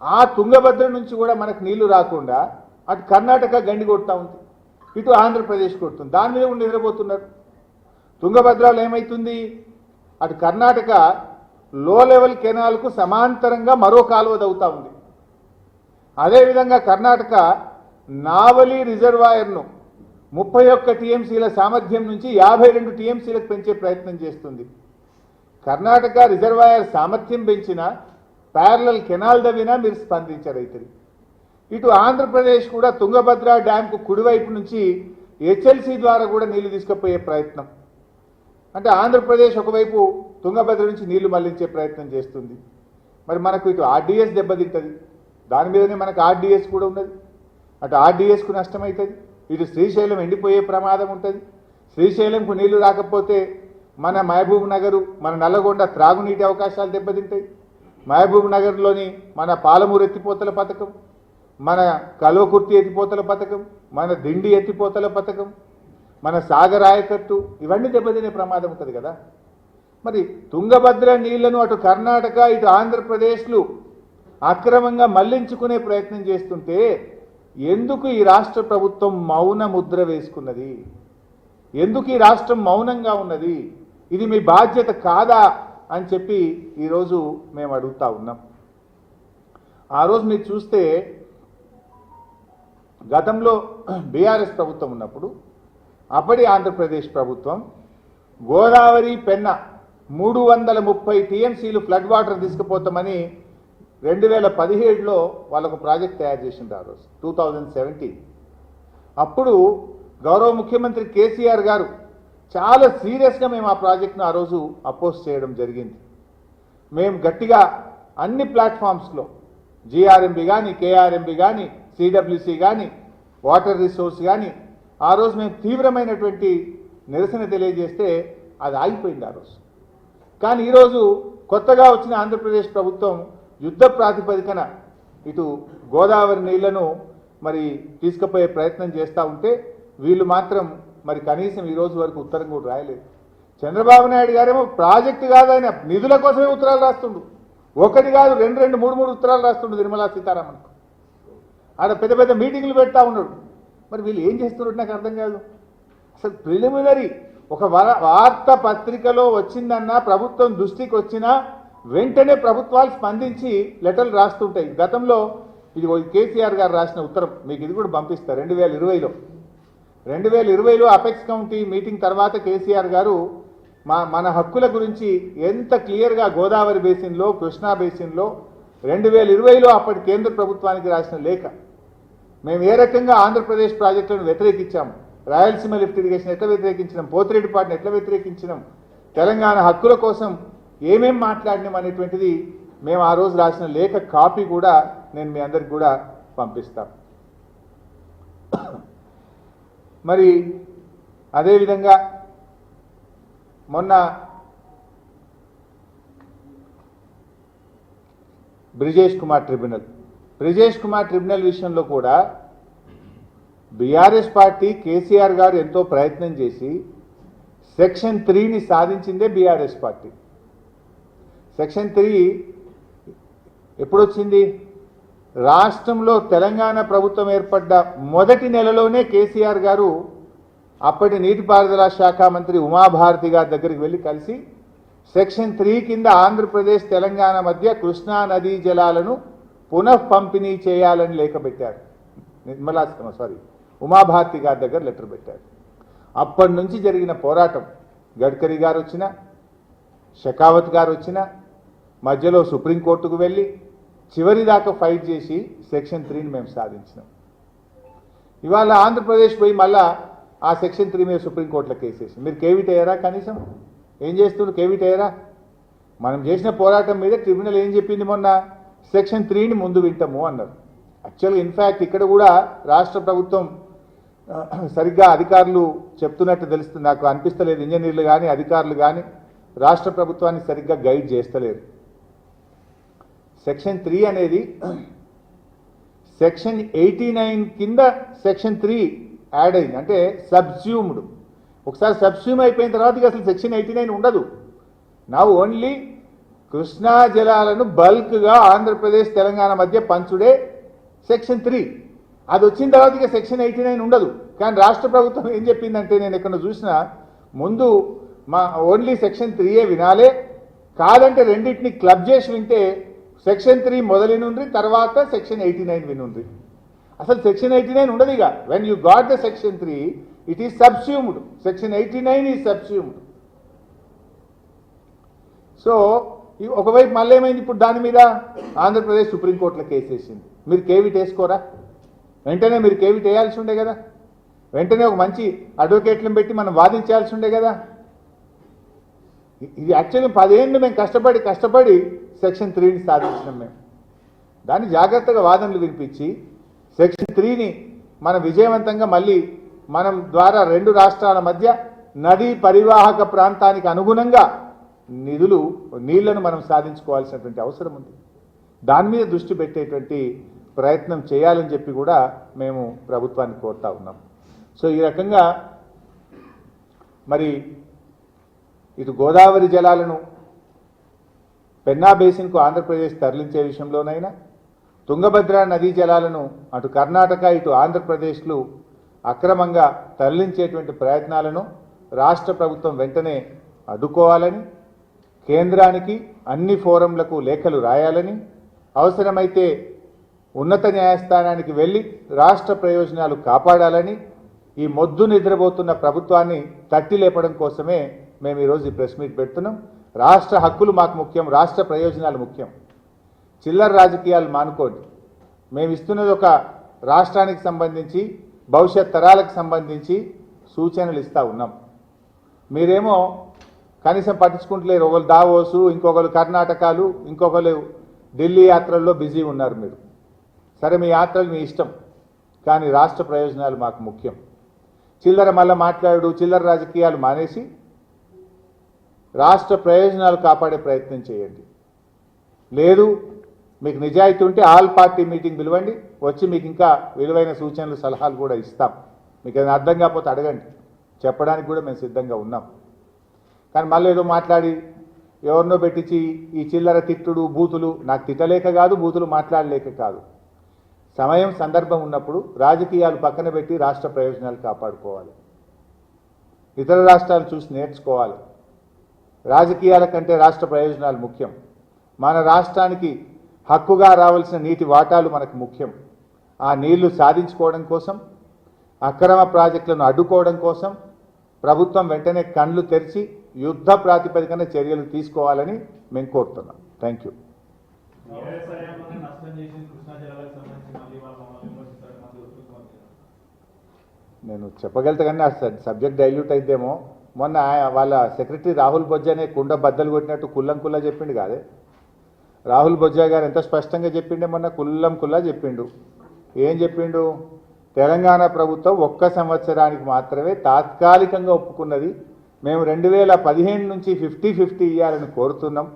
ఆ తుంగభద్ర నుంచి కూడా మనకు నీళ్లు రాకుండా అటు కర్ణాటక గండి కొడతా ఉంది, ఇటు ఆంధ్రప్రదేశ్ కొడుతుంది. దాని మీద ఉండి నిద్రపోతున్నారు. తుంగభద్రలో ఏమవుతుంది, అటు కర్ణాటక లో లెవెల్ కెనాల్కు సమాంతరంగా మరో కాలువ దవ్వుతా ఉంది. అదేవిధంగా కర్ణాటక నావలి రిజర్వాయర్ను 31 టీఎంసీల సామర్థ్యం నుంచి 52 టీఎంసీలకు పెంచే ప్రయత్నం చేస్తుంది. కర్ణాటక రిజర్వాయర్ సామర్థ్యం పెంచిన ప్యారలల్ కెనాల్ దవ్వినా మీరు స్పందించరైతుంది. ఇటు ఆంధ్రప్రదేశ్ కూడా తుంగభద్ర డ్యాంకు కుడివైపు నుంచి హెచ్ఎల్సీ ద్వారా కూడా నీళ్లు తీసుకుపోయే ప్రయత్నం. అంటే ఆంధ్రప్రదేశ్ ఒకవైపు తుంగభద్ర నుంచి నీళ్లు మళ్లించే ప్రయత్నం చేస్తుంది. మరి మనకు ఇటు ఆర్డీఎస్ దెబ్బతింటుంది, దాని మీదనే మనకు ఆర్డీఎస్ కూడా ఉన్నది. అటు ఆర్డీఎస్కు నష్టమవుతుంది, ఇటు శ్రీశైలం ఎండిపోయే ప్రమాదం ఉంటుంది. శ్రీశైలంకు నీళ్లు రాకపోతే మన మహబూబ్ నగరు, మన నల్లగొండ త్రాగునీటి అవకాశాలు దెబ్బతింటాయి. మహబూబ్ నగర్లోని మన పాలమూరు ఎత్తిపోతల పథకం, మన కల్వకుర్తి ఎత్తిపోతల పథకం, మన దిండి ఎత్తిపోతల పథకం, మన సాగర్ ఆయకట్టు, ఇవన్నీ దెబ్బతినే ప్రమాదం ఉంటుంది కదా. మరి తుంగభద్ర నీళ్లను అటు కర్ణాటక ఇటు ఆంధ్రప్రదేశ్లు అక్రమంగా మళ్లించుకునే ప్రయత్నం చేస్తుంటే ఎందుకు ఈ రాష్ట్ర ప్రభుత్వం మౌన ముద్ర వేసుకున్నది? ఎందుకు ఈ రాష్ట్రం మౌనంగా ఉన్నది? ఇది మీ బాధ్యత కాదా అని చెప్పి ఈరోజు మేము అడుగుతా ఉన్నాం. ఆ రోజు మీరు చూస్తే గతంలో బీఆర్ఎస్ ప్రభుత్వం ఉన్నప్పుడు అప్పటి ఆంధ్రప్రదేశ్ ప్రభుత్వం గోదావరి పెన్న 330 టీఎంసీలు ఫ్లడ్ వాటర్ తీసుకుపోతామని 2017లో వాళ్ళకు ప్రాజెక్ట్ తయారు చేసింది. ఆ రోజు 2017 అప్పుడు గౌరవ ముఖ్యమంత్రి కేసీఆర్ గారు చాలా సీరియస్గా మేము ఆ ప్రాజెక్ట్ను ఆ రోజు అపోజ్ చేయడం జరిగింది. మేము గట్టిగా అన్ని ప్లాట్ఫామ్స్లో జీఆర్ఎంబి కానీ, కేఆర్ఎంబి కానీ, సిడబ్ల్యూసి కానీ, వాటర్ రిసోర్స్ కానీ ఆ రోజు మేము తీవ్రమైనటువంటి నిరసన తెలియజేస్తే అది ఆగిపోయింది ఆ రోజు. కానీ ఈరోజు కొత్తగా వచ్చిన ఆంధ్రప్రదేశ్ ప్రభుత్వం యుద్ధ ప్రాతిపదికన ఇటు గోదావరి నీళ్లను మరి తీసుకుపోయే ప్రయత్నం చేస్తూ ఉంటే వీళ్ళు మాత్రం మరి కనీసం ఈ రోజు వరకు ఉత్తరం కూడా రాయలేదు. చంద్రబాబు నాయుడు గారేమో ప్రాజెక్టు కాదైనా నిధుల కోసమే ఉత్తరాలు రాస్తుండు. ఒకటి కాదు, రెండు మూడు ఉత్తరాలు రాస్తుండు నిర్మలా సీతారామన్కు. ఆడ పెద్ద పెద్ద మీటింగ్లు పెడతా ఉన్నాడు. మరి వీళ్ళు ఏం చేస్తున్నారు నాకు అర్థం కాదు. అసలు ప్రిలిమినరీ ఒక వార్తా పత్రికలో వచ్చిందన్నా, ప్రభుత్వం దృష్టికి వచ్చినా వెంటనే ప్రభుత్వాలు స్పందించి లెటర్లు రాస్తుంటాయి. గతంలో ఇది కేసీఆర్ గారు రాసిన ఉత్తరం మీకు ఇది కూడా పంపిస్తారు. 2020లో అపెక్స్ కౌంటీ మీటింగ్ తర్వాత కేసీఆర్ గారు మన హక్కుల గురించి ఎంత క్లియర్గా గోదావరి బేసిన్లో, కృష్ణా బేసిన్లో 2020లో అప్పటి కేంద్ర ప్రభుత్వానికి రాసిన లేఖ, మేము ఏ రకంగా ఆంధ్రప్రదేశ్ ప్రాజెక్టులను వ్యతిరేకించాము, రాయలసీమ లిఫ్ట్ ఇరిగేషన్ ఎట్లా వ్యతిరేకించినాం, పోతిరెడ్డిపాటిని ఎట్లా వ్యతిరేకించినాం, తెలంగాణ హక్కుల కోసం ఏమేం మాట్లాడినాం అనేటువంటిది మేము ఆ రోజు రాసిన లేఖ కాపీ కూడా నేను మీ అందరికి కూడా పంపిస్తాను. మరి అదేవిధంగా మొన్న బ్రిజేష్ కుమార్ ట్రిబ్యునల్ విషయంలో కూడా బీఆర్ఎస్ పార్టీ కేసీఆర్ గారు ఎంతో ప్రయత్నం చేసి సెక్షన్ 3ని సాధించిందే బీఆర్ఎస్ పార్టీ. సెక్షన్ 3 ఎప్పుడొచ్చింది? రాష్ట్రంలో తెలంగాణ ప్రభుత్వం ఏర్పడ్డ మొదటి నెలలోనే కేసీఆర్ గారు అప్పటి నీటిపారుదల శాఖ మంత్రి ఉమాభారతి గారి దగ్గరికి వెళ్ళి కలిసి సెక్షన్ 3 కింద ఆంధ్రప్రదేశ్ తెలంగాణ మధ్య కృష్ణా నదీ జలాలను పునః పంపిణీ చేయాలని లేఖ పెట్టారు. ఉమాభారతి గారి దగ్గర లెటర్ పెట్టారు. అప్పటి నుంచి జరిగిన పోరాటం, గడ్కరీ గారు వచ్చినా, షెకావత్ గారు వచ్చినా, మధ్యలో సుప్రీంకోర్టుకు వెళ్ళి చివరి దాకా ఫైట్ చేసి సెక్షన్ 3ని మేము సాధించినాం. ఇవాళ ఆంధ్రప్రదేశ్ పోయి మళ్ళా ఆ సెక్షన్ 3 మీద సుప్రీంకోర్టులో కేసేసి మీరు కేవిట్ అయ్యారా? కనీసం ఏం చేస్తున్నారు? కేవిట్ అయ్యారా? మనం చేసిన పోరాటం మీద ట్రిబ్యునల్ ఏం చెప్పింది? మొన్న సెక్షన్ 3ని ముందు వింటాము అన్నారు. యాక్చువల్గా ఇన్ఫ్యాక్ట్ ఇక్కడ కూడా రాష్ట్ర ప్రభుత్వం సరిగ్గా అధికారులు చెప్తున్నట్టు తెలుస్తుంది, నాకు అనిపిస్తలేదు. ఇంజనీర్లు కానీ అధికారులు కానీ రాష్ట్ర ప్రభుత్వాన్ని సరిగ్గా గైడ్ చేస్తలేరు. సెక్షన్ 3 అనేది సెక్షన్ 89 కింద సెక్షన్ 3 యాడ్ అయింది, అంటే సబ్స్యూమ్డ్. ఒకసారి సబ్స్యూమ్ అయిపోయిన తర్వాత ఇక అసలు సెక్షన్ 89 ఉండదు. నా ఓన్లీ కృష్ణా జలాలను బల్క్గా ఆంధ్రప్రదేశ్ తెలంగాణ మధ్య పంచుడే సెక్షన్ 3. అది వచ్చిన తర్వాత ఇక సెక్షన్ 89 ఉండదు. కానీ రాష్ట్ర ప్రభుత్వం ఏం చెప్పిందంటే, నేను ఎక్కడ చూసినా ముందు మా ఓన్లీ సెక్షన్ 3 వినాలే, కాదంటే రెండింటిని క్లబ్ చేసి వింటే సెక్షన్ 3 మొదలినుండ్రి, తర్వాత సెక్షన్ 89 వినుండ్రి. అసలు సెక్షన్ 89 ఉండదు. ఇక when you got the section 3 it is subsumed, section 89 is subsumed. So ఒకవైపు మళ్ళీ ఏమైంది, ఇప్పుడు దాని మీద ఆంధ్రప్రదేశ్ సుప్రీంకోర్టులో కేసు వేసింది. మీరు కేవిట్ వేసుకోరా? వెంటనే మీరు కేవిట్ వేయాల్సి ఉండే కదా, వెంటనే ఒక మంచి అడ్వకేట్లను పెట్టి మనం వాదించాల్సి ఉండే కదా. ఇది యాక్చువల్లీ 10 ఏళ్ళు మేము కష్టపడి సెక్షన్ 3ని సాధించినాం. మేము దాన్ని జాగ్రత్తగా వాదనలు వినిపించి సెక్షన్ 3ని మనం విజయవంతంగా మళ్ళీ మనం ద్వారా 2 రాష్ట్రాల మధ్య నదీ పరివాహక ప్రాంతానికి అనుగుణంగా నీళ్లను మనం సాధించుకోవాల్సినటువంటి అవసరం ఉంది. దాని మీద దృష్టి పెట్టేటువంటి ప్రయత్నం చేయాలని చెప్పి కూడా మేము ప్రభుత్వాన్ని కోరుతా ఉన్నాం. సో ఈ రకంగా మరి ఇటు గోదావరి జలాలను పెన్నా బేసిన్కు ఆంధ్రప్రదేశ్ తరలించే విషయంలోనైనా, తుంగభద్ర నదీ జలాలను అటు కర్ణాటక ఇటు ఆంధ్రప్రదేశ్లు అక్రమంగా తరలించేటువంటి ప్రయత్నాలను రాష్ట్ర ప్రభుత్వం వెంటనే అడ్డుకోవాలని, కేంద్రానికి అన్ని ఫోరంలకు లేఖలు రాయాలని, అవసరమైతే ఉన్నత న్యాయస్థానానికి వెళ్ళి రాష్ట్ర ప్రయోజనాలు కాపాడాలని, ఈ మొద్దు నిద్రపోతున్న ప్రభుత్వాన్ని తట్టి లేపడం కోసమే మేము ఈరోజు ఈ ప్రెస్ మీట్ పెడుతున్నాం. రాష్ట్ర హక్కులు మాకు ముఖ్యం, రాష్ట్ర ప్రయోజనాలు ముఖ్యం. చిల్లర రాజకీయాలు మానుకోండి. మేము ఇస్తున్నది ఒక రాష్ట్రానికి సంబంధించి భవిష్యత్ తరాలకు సంబంధించి సూచనలు ఇస్తూ ఉన్నాం. మీరేమో కనీసం పట్టించుకుంటలేరు. ఒకరు దావోసు, ఇంకొకరు కర్ణాటకలు, ఇంకొకరు ఢిల్లీ యాత్రల్లో బిజీ ఉన్నారు. మీరు సరే, మీ యాత్రలు మీ ఇష్టం, కానీ రాష్ట్ర ప్రయోజనాలు మాకు ముఖ్యం. చిల్లర రాజకీయాలు మానేసి రాష్ట్ర ప్రయోజనాలు కాపాడే ప్రయత్నం చేయండి. లేదు, మీకు నిజాయితీ ఉంటే ఆల్ పార్టీ మీటింగ్ పిలవండి, వచ్చి మీకు ఇంకా విలువైన సూచనలు సలహాలు కూడా ఇస్తాం. మీకు ఏదైనా అర్థం కాకపోతే అడగండి, చెప్పడానికి కూడా మేము సిద్ధంగా ఉన్నాం. కానీ మళ్ళీ ఏదో మాట్లాడి ఎవరినో పెట్టించి ఈ చిల్లర తిట్టుడు బూతులు, నాకు తిట్టలేక కాదు, బూతులు మాట్లాడలేక కాదు. సమయం సందర్భం ఉన్నప్పుడు రాజకీయాలు పక్కన పెట్టి రాష్ట్ర ప్రయోజనాలు కాపాడుకోవాలి. ఇతర రాష్ట్రాలు చూసి నేర్చుకోవాలి. రాజకీయాల కంటే రాష్ట్ర ప్రయోజనాలు ముఖ్యం. మన రాష్ట్రానికి హక్కుగా రావాల్సిన నీటి వాటాలు మనకు ముఖ్యం. ఆ నీళ్లు సాధించుకోవడం కోసం, అక్రమ ప్రాజెక్టులను అడ్డుకోవడం కోసం ప్రభుత్వం వెంటనే కళ్ళు తెరిచి యుద్ధ ప్రాతిపదికన చర్యలు తీసుకోవాలని మేము కోరుతున్నాం. Thank you. నేను చెప్పగలుగుతా కానీ ఆ సబ్జెక్ట్ డైల్యూట్ అయిద్దేమో. మొన్న వాళ్ళ సెక్రటరీ రాహుల్ బొజ్జానే కుండ బద్దలు కొట్టినట్టు కుల్లా చెప్పిండు కాదే. రాహుల్ బొజ్జా గారు ఎంత స్పష్టంగా చెప్పిండే, మొన్న కుల్లా చెప్పిండు. ఏం చెప్పిండు? తెలంగాణ ప్రభుత్వం 1 సంవత్సరానికి మాత్రమే తాత్కాలికంగా ఒప్పుకున్నది. మేము 2015 నుంచి 50-50 ఇవ్వాలని కోరుతున్నాం.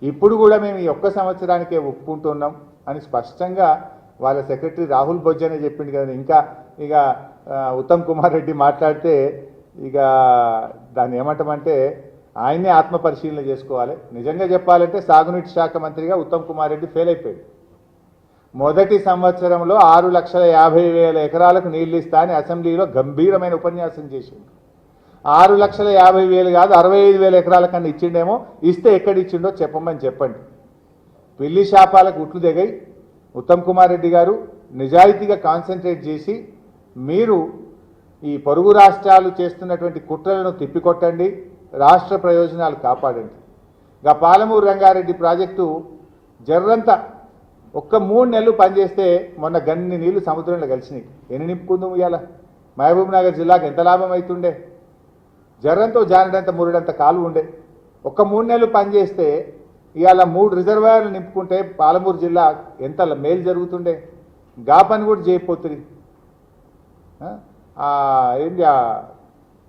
ఇప్పుడు కూడా మేము ఈ 1 సంవత్సరానికే ఒప్పుకుంటున్నాం అని స్పష్టంగా వాళ్ళ సెక్రటరీ రాహుల్ బొజ్జానే చెప్పిండు కదా. ఇంకా ఇక ఉత్తమ్ కుమార్ రెడ్డి మాట్లాడితే ఇక దాన్ని ఏమంటామంటే ఆయనే ఆత్మపరిశీలన చేసుకోవాలి. నిజంగా చెప్పాలంటే సాగునీటి శాఖ మంత్రిగా ఉత్తమ్ కుమార్ రెడ్డి ఫెయిల్ అయిపోయాడు. మొదటి సంవత్సరంలో 6,50,000 ఎకరాలకు నీళ్లు ఇస్తా అని అసెంబ్లీలో గంభీరమైన ఉపన్యాసం చేసిండు. 6,50,000 కాదు 65,000 ఎకరాల కన్నా ఇచ్చిండేమో. ఇస్తే ఎక్కడిచ్చిండో చెప్పండి. పిల్లి శాపాలకు ఉట్లు దిగాయి. ఉత్తమ్ కుమార్ రెడ్డి గారు నిజాయితీగా కాన్సన్ట్రేట్ చేసి మీరు ఈ పొరుగు రాష్ట్రాలు చేస్తున్నటువంటి కుట్రలను తిప్పికొట్టండి, రాష్ట్ర ప్రయోజనాలు కాపాడండి. ఇక పాలమూరు రంగారెడ్డి ప్రాజెక్టు జర్రంతా 3 నెలలు పనిచేస్తే మొన్న గన్ని నీళ్లు సముద్రంలో కలిసినాయి. ఎన్ని నింపుకుందాం ఇవాళ? మహబూబ్ నగర్ జిల్లాకు ఎంత లాభం అవుతుండే? జర్రంతో జానడంత మురుడంత కాలువ ఉండే. 3 నెలలు పనిచేస్తే ఇవాళ 3 రిజర్వాయర్లు నింపుకుంటే పాలమూరు జిల్లా ఎంత మేలు జరుగుతుండే. గా పని కూడా చేయకపోతుంది. ఏంటి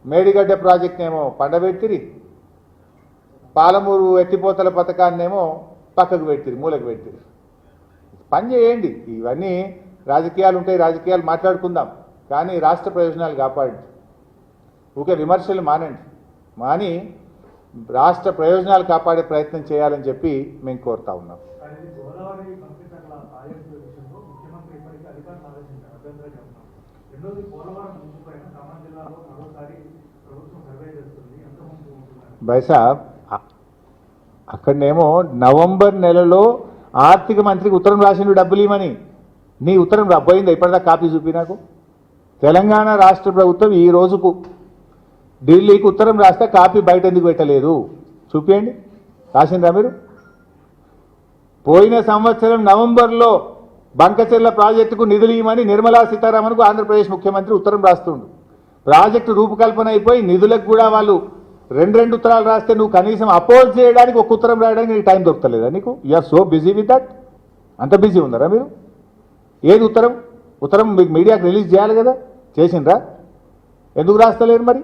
మేడిగడ్డ ప్రాజెక్ట్నేమో పండబెట్టిరి, పాలమూరు ఎత్తిపోతల పథకాన్నేమో పక్కకు పెట్టిరి, మూలకు పెట్టిరి. పని చేయండి. ఇవన్నీ రాజకీయాలు ఉంటాయి, రాజకీయాలు మాట్లాడుకుందాం, కానీ రాష్ట్ర ప్రయోజనాలు కాపాడండి. ఊకే విమర్శలు మానండి. మాని రాష్ట్ర ప్రయోజనాలు కాపాడే ప్రయత్నం చేయాలని చెప్పి మేము కోరుతా ఉన్నాం. బైసాబ్ అక్కడనేమో నవంబర్ నెలలో ఆర్థిక మంత్రికి ఉత్తరం రాసిండు డబ్బులు ఇవ్వమని. నీ ఉత్తరం పోయిందా ఇప్పటిదాకా కాపీ చూపి నాకు. తెలంగాణ రాష్ట్ర ప్రభుత్వం ఈ రోజుకు ఢిల్లీకి ఉత్తరం రాస్తే కాపీ బయట ఎందుకు పెట్టలేదు చూపించండి. రాసిందా మీరు? పోయిన సంవత్సరం నవంబర్లో బంకచెర్ల ప్రాజెక్టుకు నిధులు ఇవ్వమని నిర్మలా సీతారామన్కు ఆంధ్రప్రదేశ్ ముఖ్యమంత్రి ఉత్తరం రాస్తుండు. ప్రాజెక్టు రూపకల్పన అయిపోయి నిధులకు కూడా వాళ్ళు రెండు ఉత్తరాలు రాస్తే నువ్వు కనీసం అపోజ్ చేయడానికి ఒక ఉత్తరం రాయడానికి నీకు టైం దొరకలేదా నీకు? You are so busy with that. అంత బిజీ ఉన్నారా మీరు? ఏది ఉత్తరం? ఉత్తరం మీకు మీడియాకి రిలీజ్ చేయాలి కదా, చేసిండ్రా? ఎందుకు రాస్తలేరు మరి?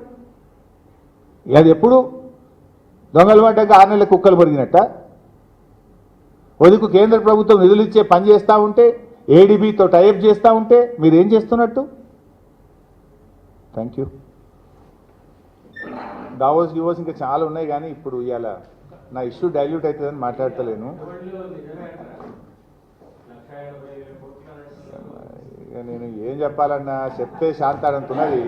అది ఎప్పుడు దొంగలు పడ్డాక 6 నెలల కుక్కలు పొరిగినట్ట? ఒదుకు కేంద్ర ప్రభుత్వం నిధులు ఇచ్చే పని చేస్తూ ఉంటే, ఏడీబీతో టైప్ చేస్తూ ఉంటే మీరేం చేస్తున్నట్టు? Thank you. గివోస్ ఇంకా చాలా ఉన్నాయి కానీ ఇప్పుడు ఇవాళ నా ఇష్యూ డైల్యూట్ అవుతుందని మాట్లాడతలేను. ఇక నేను ఏం చెప్పాలన్నా చెప్తే శాంతాడంతున్నది.